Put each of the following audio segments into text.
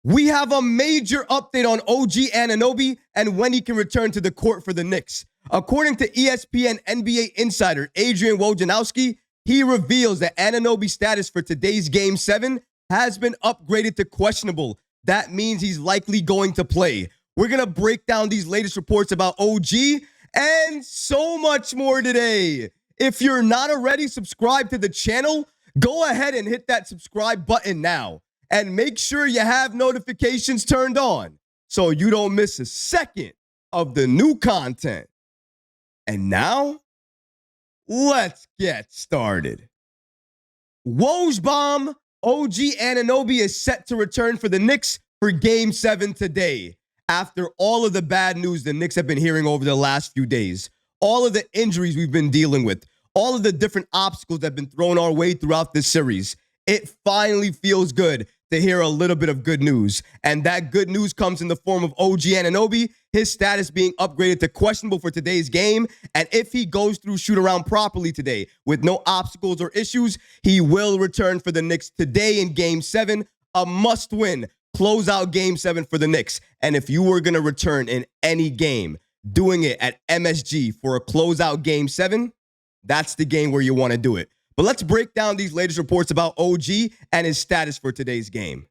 We have a major update on OG Anunoby and when he can return to the court for the Knicks. According to ESPN NBA insider Adrian Wojnarowski, he reveals that Anunoby's status for today's Game 7 has been upgraded to questionable. That means he's likely going to play. We're going to break down these latest reports about OG and so much more today. If you're not already subscribed to the channel, go ahead and hit that subscribe button now. And make sure you have notifications turned on so you don't miss a second of the new content. And now, let's get started. Woj bomb, OG Anunoby is set to return for the Knicks for Game 7 today. After all of the bad news the Knicks have been hearing over the last few days, all of the injuries we've been dealing with, all of the different obstacles that have been thrown our way throughout this series, it finally feels good to hear a little bit of good news. And that good news comes in the form of OG Anunoby, his status being upgraded to questionable for today's game. And if he goes through shoot-around properly today with no obstacles or issues, he will return for the Knicks today in Game 7, a must-win closeout Game 7 for the Knicks. And if you were going to return in any game, doing it at MSG for a closeout Game 7, that's the game where you want to do it. But let's break down these latest reports about OG and his status for today's game.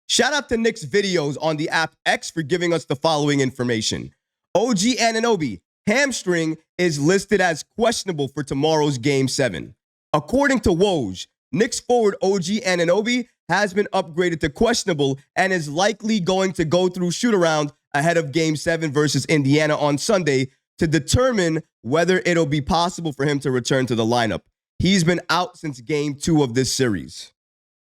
Shout out to Knicks videos on the app X for giving us the following information. OG Anunoby, hamstring, is listed as questionable for tomorrow's Game 7. According to Woj, Knicks forward OG Anunoby has been upgraded to questionable and is likely going to go through shoot-around ahead of Game 7 versus Indiana on Sunday to determine whether it'll be possible for him to return to the lineup. He's been out since Game 2 of this series.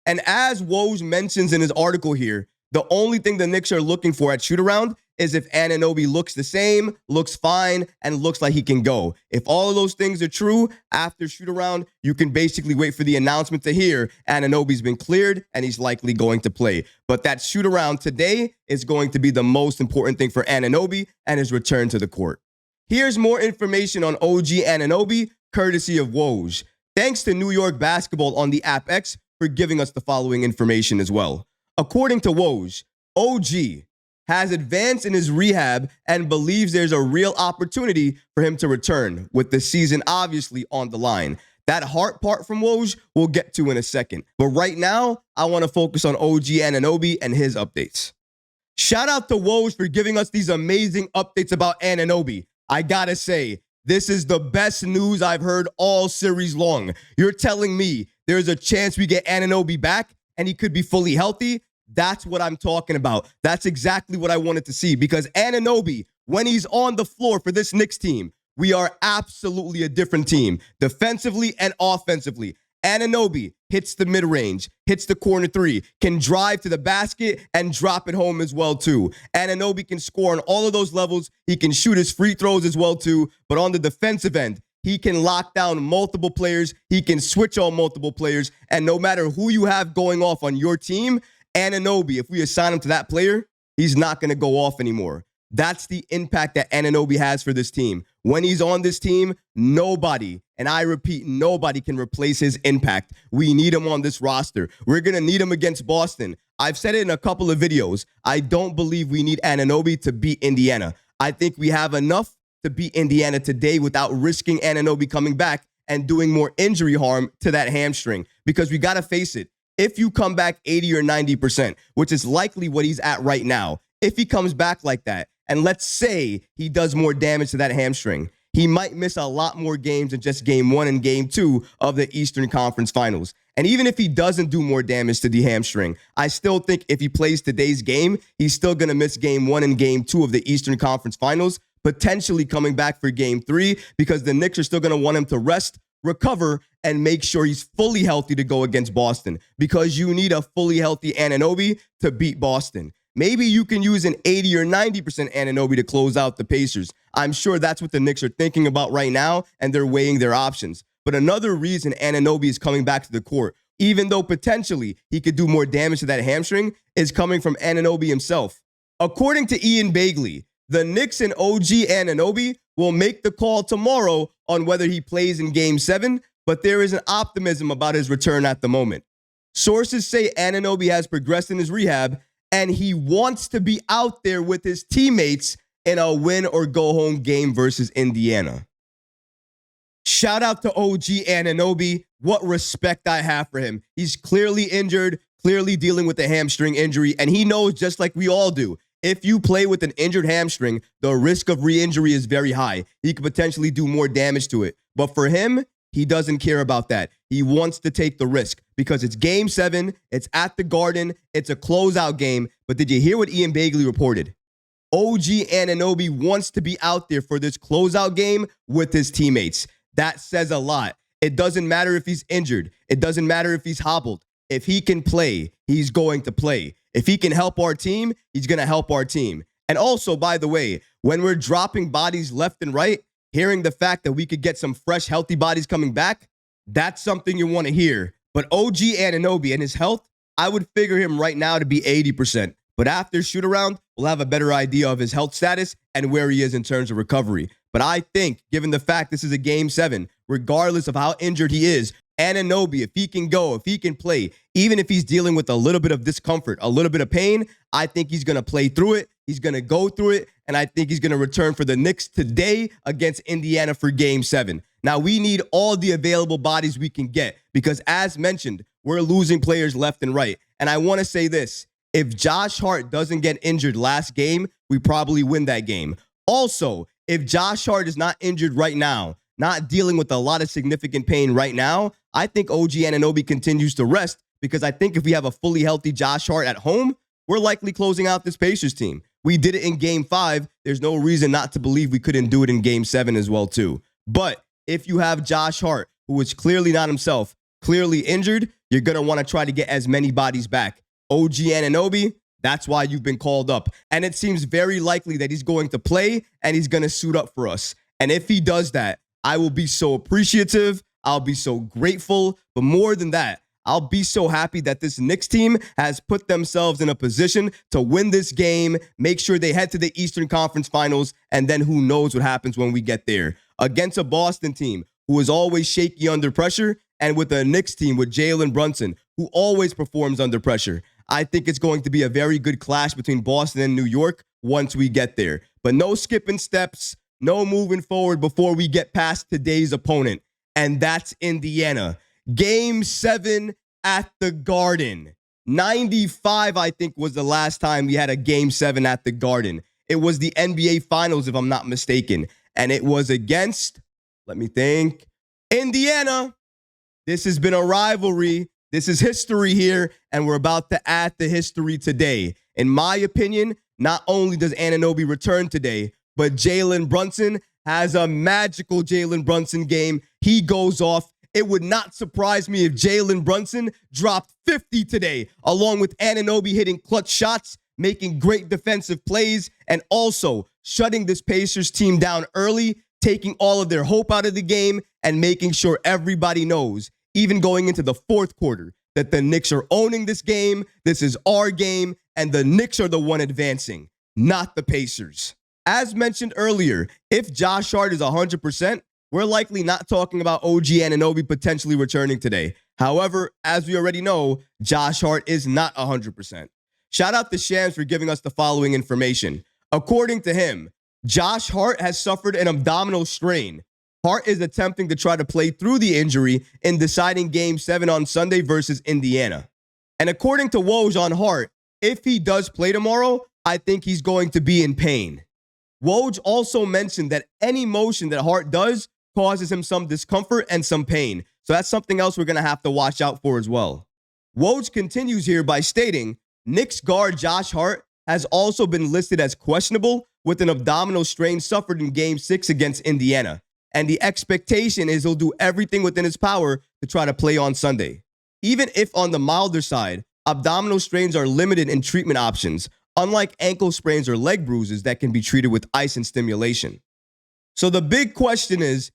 And as Woj mentions in his article here, the only thing the Knicks are looking for at shoot-around is if Anunoby looks the same, looks fine, and looks like he can go. If all of those things are true, after shoot-around, you can basically wait for the announcement to hear Anunoby's been cleared and he's likely going to play. But that shoot-around today is going to be the most important thing for Anunoby and his return to the court. Here's more information on OG Anunoby, courtesy of Woj. Thanks to New York Basketball on the app X for giving us the following information as well. According to Woj, OG has advanced in his rehab and believes there's a real opportunity for him to return, with the season obviously on the line. That Hart part from Woj we'll get to in a second. But right now, I want to focus on OG Anunoby and his updates. Shout out to Woj for giving us these amazing updates about Anunoby. I gotta say, this is the best news I've heard all series long. You're telling me there's a chance we get Anunoby back and he could be fully healthy? That's what I'm talking about. That's exactly what I wanted to see, because Anunoby, when he's on the floor for this Knicks team, we are absolutely a different team, defensively and offensively. Anunoby hits the mid-range, hits the corner three, can drive to the basket and drop it home as well too. Anunoby can score on all of those levels. He can shoot his free throws as well too. But on the defensive end, he can lock down multiple players. He can switch on multiple players. And no matter who you have going off on your team, Anunoby, if we assign him to that player, he's not going to go off anymore. That's the impact that Anunoby has for this team. When he's on this team, nobody, and I repeat, nobody can replace his impact. We need him on this roster. We're going to need him against Boston. I've said it in a couple of videos. I don't believe we need Anunoby to beat Indiana. I think we have enough to beat Indiana today without risking Anunoby coming back and doing more injury harm to that hamstring. Because we got to face it. If you come back 80 or 90%, which is likely what he's at right now, if he comes back like that, and let's say he does more damage to that hamstring, he might miss a lot more games than just Game 1 and Game 2 of the Eastern Conference Finals. And even if he doesn't do more damage to the hamstring, I still think if he plays today's game, he's still going to miss Game 1 and Game 2 of the Eastern Conference Finals, potentially coming back for Game 3, because the Knicks are still going to want him to rest, recover, and make sure he's fully healthy to go against Boston, because you need a fully healthy Anunoby to beat Boston. Maybe you can use an 80 or 90% Anunoby to close out the Pacers. I'm sure that's what the Knicks are thinking about right now, and they're weighing their options. But another reason Anunoby is coming back to the court, even though potentially he could do more damage to that hamstring, is coming from Anunoby himself. According to Ian Bagley, the Knicks and OG Anunoby will make the call tomorrow on whether he plays in Game 7, but there is an optimism about his return at the moment. Sources say Anunoby has progressed in his rehab and he wants to be out there with his teammates in a win or go home game versus Indiana. Shout out to OG Anunoby. What respect I have for him. He's clearly injured, clearly dealing with a hamstring injury, and he knows, just like we all do, if you play with an injured hamstring, the risk of re-injury is very high. He could potentially do more damage to it. But for him, he doesn't care about that. He wants to take the risk because it's Game 7, it's at the Garden, it's a closeout game. But did you hear what Ian Begley reported? OG Anunoby wants to be out there for this closeout game with his teammates. That says a lot. It doesn't matter if he's injured. It doesn't matter if he's hobbled. If he can play, he's going to play. If he can help our team, he's going to help our team. And also, by the way, when we're dropping bodies left and right, hearing the fact that we could get some fresh, healthy bodies coming back, that's something you want to hear. But OG Anunoby and his health, I would figure him right now to be 80%. But after shoot-around, we'll have a better idea of his health status and where he is in terms of recovery. But I think, given the fact this is a Game 7, regardless of how injured he is, Anunoby, if he can go, if he can play, even if he's dealing with a little bit of discomfort, a little bit of pain, I think he's going to play through it. He's going to go through it, and I think he's going to return for the Knicks today against Indiana for Game 7. Now, we need all the available bodies we can get because, as mentioned, we're losing players left and right. And I want to say this. If Josh Hart doesn't get injured last game, we probably win that game. Also, if Josh Hart is not injured right now, not dealing with a lot of significant pain right now, I think OG Anunoby continues to rest because I think if we have a fully healthy Josh Hart at home, we're likely closing out this Pacers team. We did it in Game 5. There's no reason not to believe we couldn't do it in Game 7 as well, too. But if you have Josh Hart, who is clearly not himself, clearly injured, you're going to want to try to get as many bodies back. OG Anunoby, that's why you've been called up. And it seems very likely that he's going to play and he's going to suit up for us. And if he does that, I will be so appreciative. I'll be so grateful. But more than that, I'll be so happy that this Knicks team has put themselves in a position to win this game, make sure they head to the Eastern Conference Finals, and then who knows what happens when we get there. Against a Boston team who is always shaky under pressure, and with a Knicks team with Jalen Brunson, who always performs under pressure. I think it's going to be a very good clash between Boston and New York once we get there. But no skipping steps, no moving forward before we get past today's opponent, and that's Indiana. Game 7 at the Garden. 95, I think, was the last time we had a Game 7 at the Garden. It was the NBA Finals, if I'm not mistaken. And it was against, let me think, Indiana. This has been a rivalry. This is history here, and we're about to add the history today. In my opinion, not only does Anunoby return today, but Jalen Brunson has a magical Jalen Brunson game. He goes off. It would not surprise me if Jalen Brunson dropped 50 today, along with Anunoby hitting clutch shots, making great defensive plays, and also shutting this Pacers team down early, taking all of their hope out of the game, and making sure everybody knows, even going into the fourth quarter, that the Knicks are owning this game. This is our game, and the Knicks are the one advancing, not the Pacers. As mentioned earlier, if Josh Hart is 100%, we're likely not talking about OG Anunoby potentially returning today. However, as we already know, Josh Hart is not 100%. Shout out to Shams for giving us the following information. According to him, Josh Hart has suffered an abdominal strain. Hart is attempting to try to play through the injury in deciding Game 7 on Sunday versus Indiana. And according to Woj on Hart, if he does play tomorrow, I think he's going to be in pain. Woj also mentioned that any motion that Hart does causes him some discomfort and some pain. So that's something else we're going to have to watch out for as well. Woj continues here by stating, Knicks guard Josh Hart has also been listed as questionable with an abdominal strain suffered in Game 6 against Indiana. And the expectation is he'll do everything within his power to try to play on Sunday. Even if on the milder side, abdominal strains are limited in treatment options, unlike ankle sprains or leg bruises that can be treated with ice and stimulation. So the big question is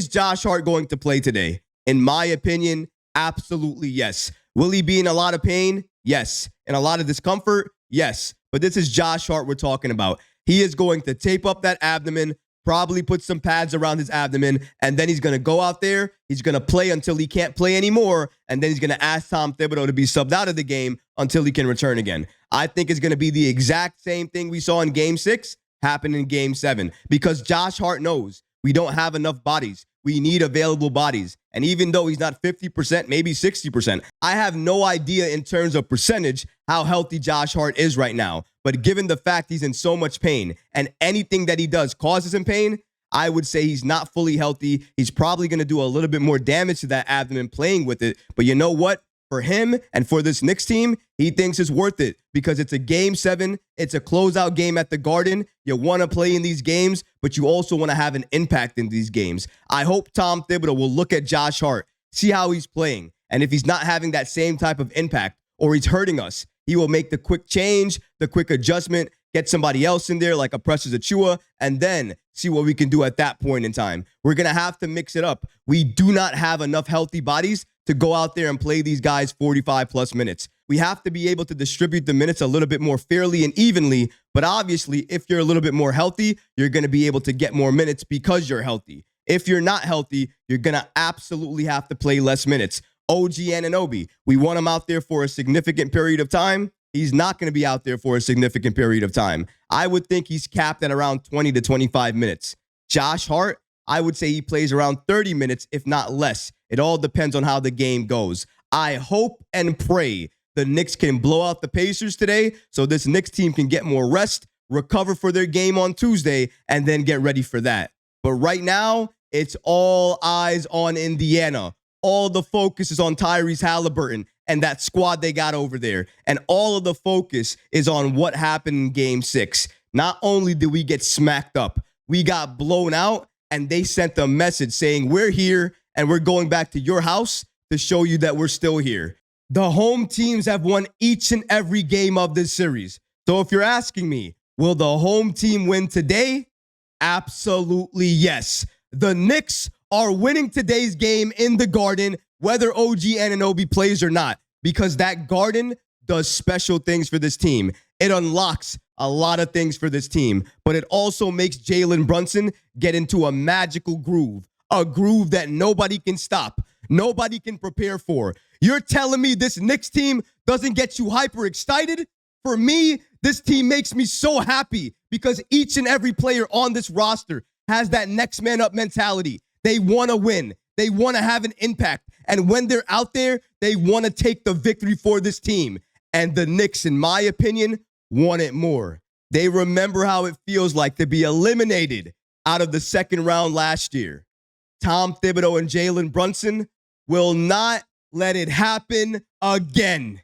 Josh Hart going to play today? In my opinion, absolutely yes. Will he be in a lot of pain? Yes. In a lot of discomfort? Yes. But this is Josh Hart we're talking about. He is going to tape up that abdomen, probably put some pads around his abdomen, and then he's going to go out there, he's going to play until he can't play anymore, and then he's going to ask Tom Thibodeau to be subbed out of the game until he can return again. I think it's going to be the exact same thing we saw in Game 6 happen in Game 7, because Josh Hart knows we don't have enough bodies. We need available bodies. And even though he's not 50%, maybe 60%, I have no idea in terms of percentage how healthy Josh Hart is right now. But given the fact he's in so much pain and anything that he does causes him pain, I would say he's not fully healthy. He's probably going to do a little bit more damage to that abdomen playing with it. But you know what? For him and for this Knicks team, he thinks it's worth it because it's a Game 7. It's a closeout game at the Garden. You want to play in these games, but you also want to have an impact in these games. I hope Tom Thibodeau will look at Josh Hart, see how he's playing, and if he's not having that same type of impact or he's hurting us, he will make the quick change, the quick adjustment, get somebody else in there like a Precious Achiuwa, and then see what we can do at that point in time. We're going to have to mix it up. We do not have enough healthy bodies to go out there and play these guys 45-plus minutes. We have to be able to distribute the minutes a little bit more fairly and evenly, but obviously, if you're a little bit more healthy, you're going to be able to get more minutes because you're healthy. If you're not healthy, you're going to absolutely have to play less minutes. OG Anunoby, we want him out there for a significant period of time. He's not going to be out there for a significant period of time. I would think he's capped at around 20 to 25 minutes. Josh Hart, I would say he plays around 30 minutes, if not less. It all depends on how the game goes. I hope and pray the Knicks can blow out the Pacers today so this Knicks team can get more rest, recover for their game on Tuesday, and then get ready for that. But right now, it's all eyes on Indiana. All the focus is on Tyrese Halliburton and that squad they got over there. And all of the focus is on what happened in Game 6. Not only did we get smacked up, we got blown out, and they sent a message saying, we're here, and we're going back to your house to show you that we're still here. The home teams have won each and every game of this series. So if you're asking me, will the home team win today? Absolutely yes. The Knicks are winning today's game in the Garden, whether OG Anunoby plays or not, because that Garden does special things for this team. It unlocks a lot of things for this team, but it also makes Jalen Brunson get into a magical groove, a groove that nobody can stop, nobody can prepare for. You're telling me this Knicks team doesn't get you hyper excited? For me, this team makes me so happy because each and every player on this roster has that next man up mentality. They want to win. They want to have an impact. And when they're out there, they want to take the victory for this team. And the Knicks, in my opinion, want it more. They remember how it feels like to be eliminated out of the second round last year. Tom Thibodeau and Jalen Brunson will not let it happen again.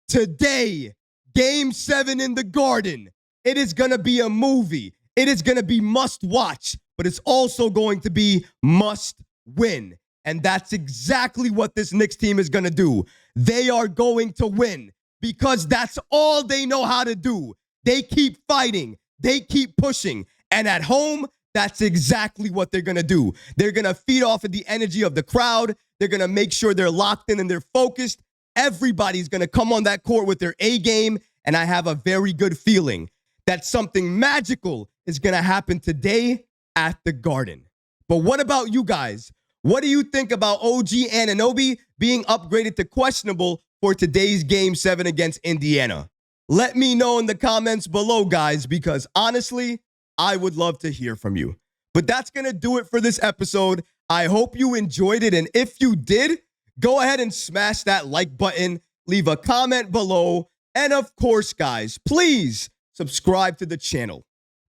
Today, Game 7 in the Garden. It is going to be a movie. It is going to be must watch, but it's also going to be must win. And that's exactly what this Knicks team is going to do. They are going to win because that's all they know how to do. They keep fighting. They keep pushing. And at home, that's exactly what they're going to do. They're going to feed off of the energy of the crowd. They're going to make sure they're locked in and they're focused. Everybody's going to come on that court with their A game. And I have a very good feeling that something magical is going to happen today at the Garden. But what about you guys? What do you think about OG Anunoby being upgraded to questionable for today's Game 7 against Indiana? Let me know in the comments below, guys, because honestly, I would love to hear from you. But that's going to do it for this episode. I hope you enjoyed it. And if you did, go ahead and smash that like button, leave a comment below. And of course, guys, please subscribe to the channel.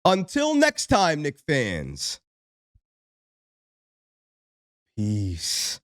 Until next time, Knicks fans. Peace.